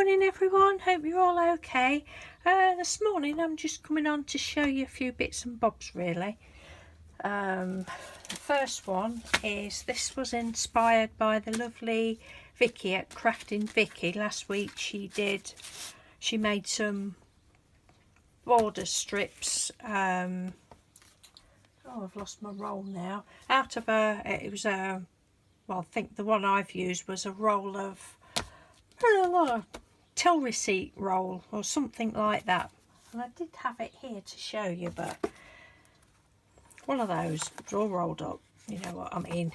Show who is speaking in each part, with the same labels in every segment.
Speaker 1: morning everyone, hope you're all okay. This morning I'm just coming on to show you a few bits and bobs really. The first one is, this was inspired by the lovely Vicky at Crafting Vicky. Last week she made some border strips, oh I've lost my roll now, out of it was a, well I think the one I've used was a roll of till receipt roll or something like that, and I did have it here to show you, but one of those, it's all rolled up, you know what I mean.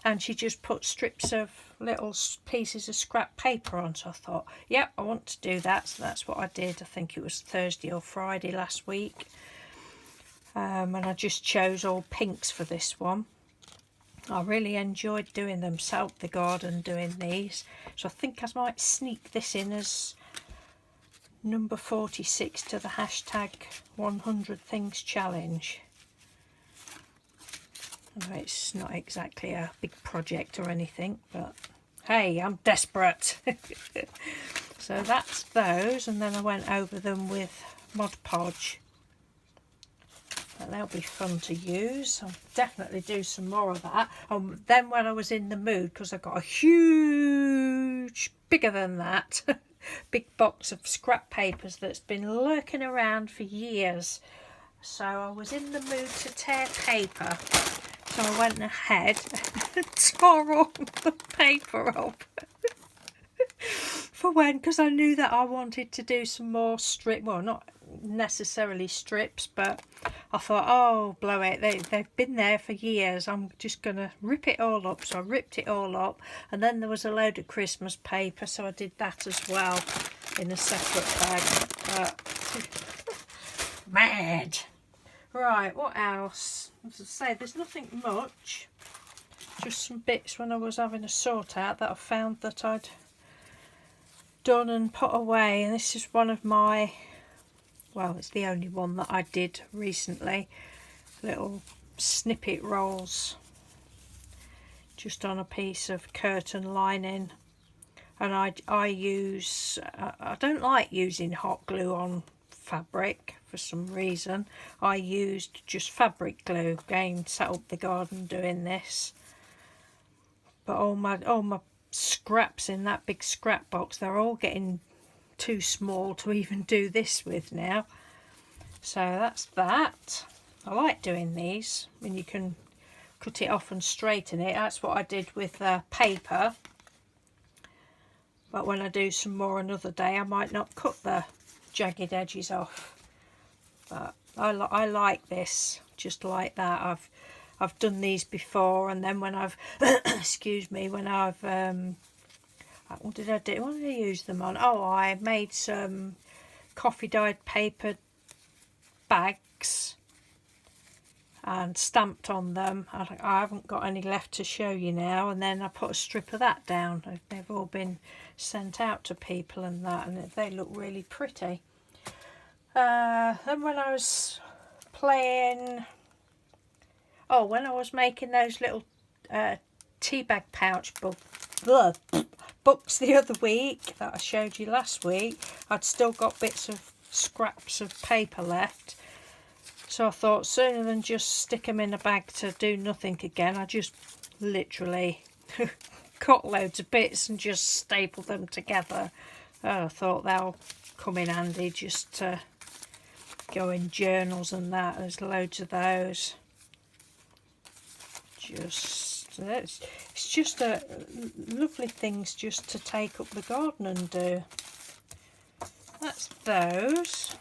Speaker 1: And she just put strips of little pieces of scrap paper on, so I thought, yep, I want to do that, so that's what I did. I think it was Thursday or Friday last week, and I just chose all pinks for this one. I really enjoyed doing them, set up the garden doing these, so I think I might sneak this in as number 46 to the hashtag 100 things challenge. It's not exactly a big project or anything, but hey, I'm desperate. So that's those, and then I went over them with Mod Podge. And they'll be fun to use. I'll definitely do some more of that. Then when I was in the mood, because I got a huge, bigger than that, big box of scrap papers that's been lurking around for years. So I was in the mood to tear paper. So I went ahead and tore all the paper up. For when, because I knew that I wanted to do some more well, not necessarily strips, but I thought, oh blow it, they've been there for years, I'm just gonna rip it all up. So I ripped it all up, and then there was a load of Christmas paper, so I did that as well in a separate bag. Mad. Right, what else? As I say, there's nothing much, just some bits when I was having a sort out that I found that I'd done and put away, and this is one of my, well, it's the only one that I did recently, little snippet rolls just on a piece of curtain lining. And I use, I don't like using hot glue on fabric for some reason. I used just fabric glue, again set up the garden doing this, but all my scraps in that big scrap box, they're all getting too small to even do this with now. So that's that. I like doing these when you can cut it off and straighten it. That's what I did with paper, but when I do some more another day I might not cut the jagged edges off. But I like this just like that. I've done these before, and then when I've excuse me, when I've what did I do? What did I use them on? Oh, I made some coffee dyed paper bags and stamped on them. I haven't got any left to show you now, and then I put a strip of that down. They've all been sent out to people and that, and they look really pretty. Then when I was playing, oh, when I was making those little tea bag pouch books the other week that I showed you last week, I'd still got bits of scraps of paper left. So I thought, sooner than just stick them in a bag to do nothing again, I just literally cut loads of bits and just stapled them together. I thought they'll come in handy just to go in journals and that. There's loads of those. It's just a lovely things just to take up the garden and do. That's those.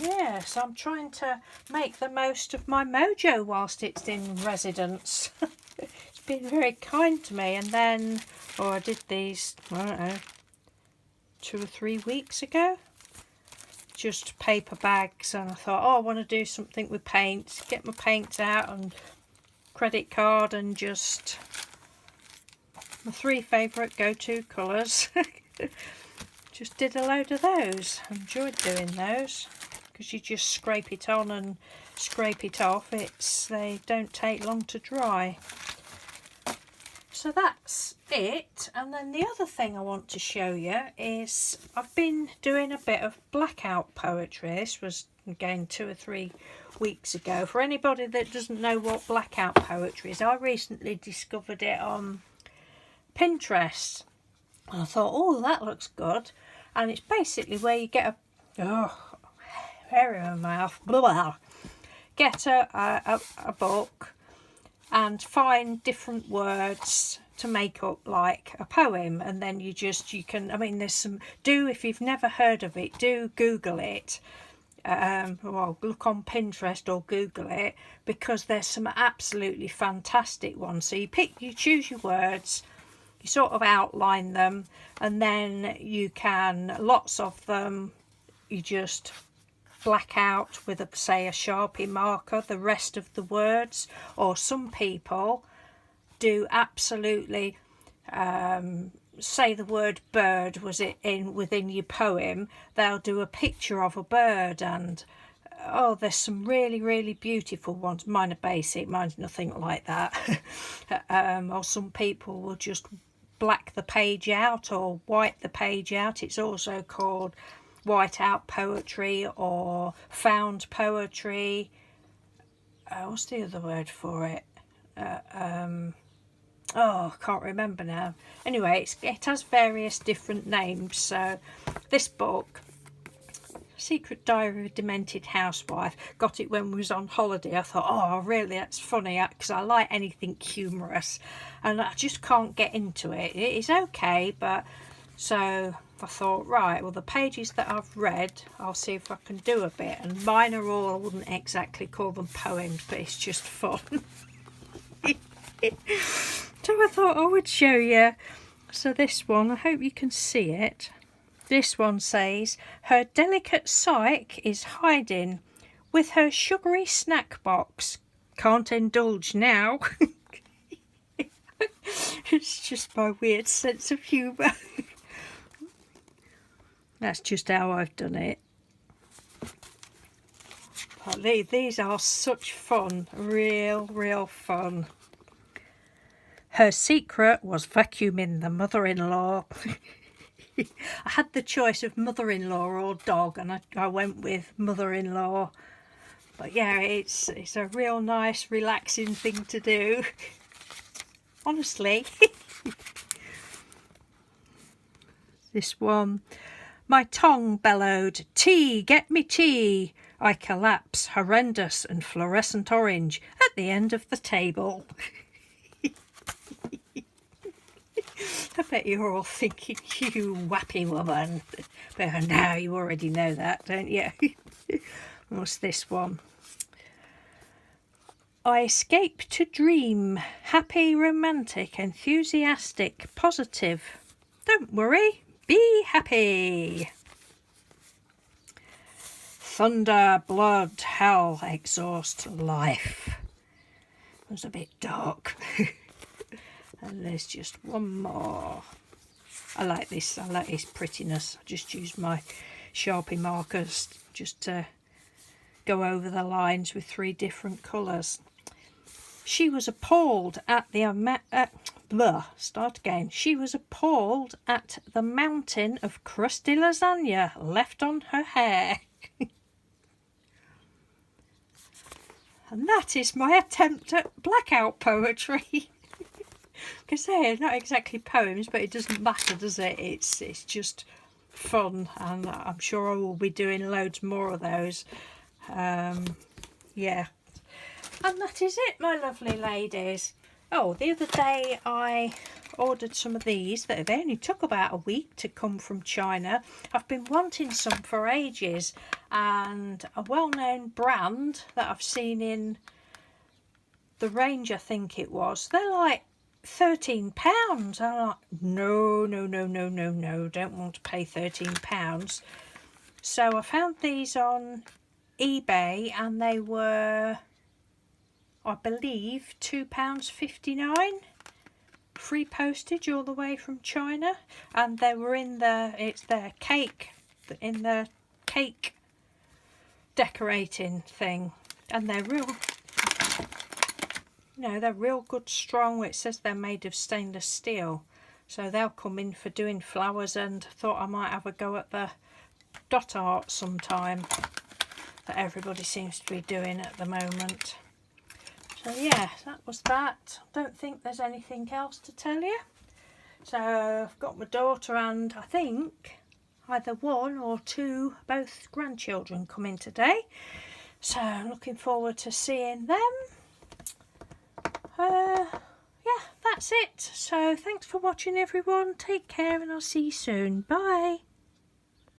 Speaker 1: Yes, I'm trying to make the most of my mojo whilst it's in residence. It's been very kind to me. And then, oh, I did these, I don't know, 2 or 3 weeks ago. Just paper bags, and I thought, oh, I want to do something with paints. Get my paints out and credit card and just my 3 favourite go-to colours. Just did a load of those. Enjoyed doing those, because you just scrape it on and scrape it off. They don't take long to dry. so that's it. And then the other thing I want to show you is I've been doing a bit of blackout poetry. This was again 2 or 3 weeks ago. For anybody that doesn't know what blackout poetry is, I recently discovered it on Pinterest. And I thought, oh, that looks good. And it's basically where you get hair in my mouth, blah, get a book and find different words to make up like a poem, and then you can, I mean, there's some, if you've never heard of it, do Google it. Well, look on Pinterest or Google it, because there's some absolutely fantastic ones. So you choose your words, you sort of outline them, and then you can, lots of them, you just black out with say a Sharpie marker the rest of the words. Or some people do absolutely say the word bird was it within your poem, they'll do a picture of a bird. And oh, there's some really beautiful ones. Mine are basic, mine's nothing like that. Or some people will just black the page out or white the page out. It's also called white out poetry or found poetry. What's the other word for it? I can't remember now. Anyway, it has various different names. So this book, Secret Diary of a Demented Housewife, got it when we was on holiday. I thought, oh, really, that's funny, because I like anything humorous, and I just can't get into it. It is okay, but so I thought, right, well, the pages that I've read, I'll see if I can do a bit. And mine are all, I wouldn't exactly call them poems, but it's just fun. So I thought I would show you. So this one, I hope you can see it. This one says, her delicate psyche is hiding with her sugary snack box. Can't indulge now. It's just my weird sense of humour. That's just how I've done it. But these are such fun, real fun. Her secret was vacuuming the mother-in-law. I had the choice of mother-in-law or dog, and I went with mother-in-law. But yeah, it's a real nice, relaxing thing to do. Honestly. This one. My tongue bellowed, tea, get me tea. I collapse, horrendous and fluorescent orange, at the end of the table. I bet you're all thinking, you wappy woman. But now you already know that, don't you? What's this one? I escape to dream, happy, romantic, enthusiastic, positive. Don't worry, be happy. Thunder, blood, hell, exhaust, life. It was a bit dark. And there's just one more. I like this prettiness. I just used my Sharpie markers just to go over the lines with 3 different colours. She was appalled at the She was appalled at the mountain of crusty lasagna left on her hair. And that is my attempt at blackout poetry. Because they're not exactly poems, but it doesn't matter, does it? It's just fun, and I'm sure I will be doing loads more of those. Yeah. And that is it, my lovely ladies. Oh, the other day I ordered some of these. They only took about a week to come from China. I've been wanting some for ages, and a well-known brand that I've seen in the range, I think it was, they're like £13. I'm like, no, don't want to pay £13. So I found these on eBay, and they were, I believe, £2.59, free postage all the way from China. And they were in the cake decorating thing, and they're real know, they're real good strong. It says they're made of stainless steel, so they'll come in for doing flowers, and thought I might have a go at the dot art sometime that everybody seems to be doing at the moment. So yeah, that was that. Don't think there's anything else to tell you. So I've got my daughter and I think either one or two, both grandchildren coming today. So I'm looking forward to seeing them. Yeah, that's it. So thanks for watching everyone. Take care and I'll see you soon. Bye.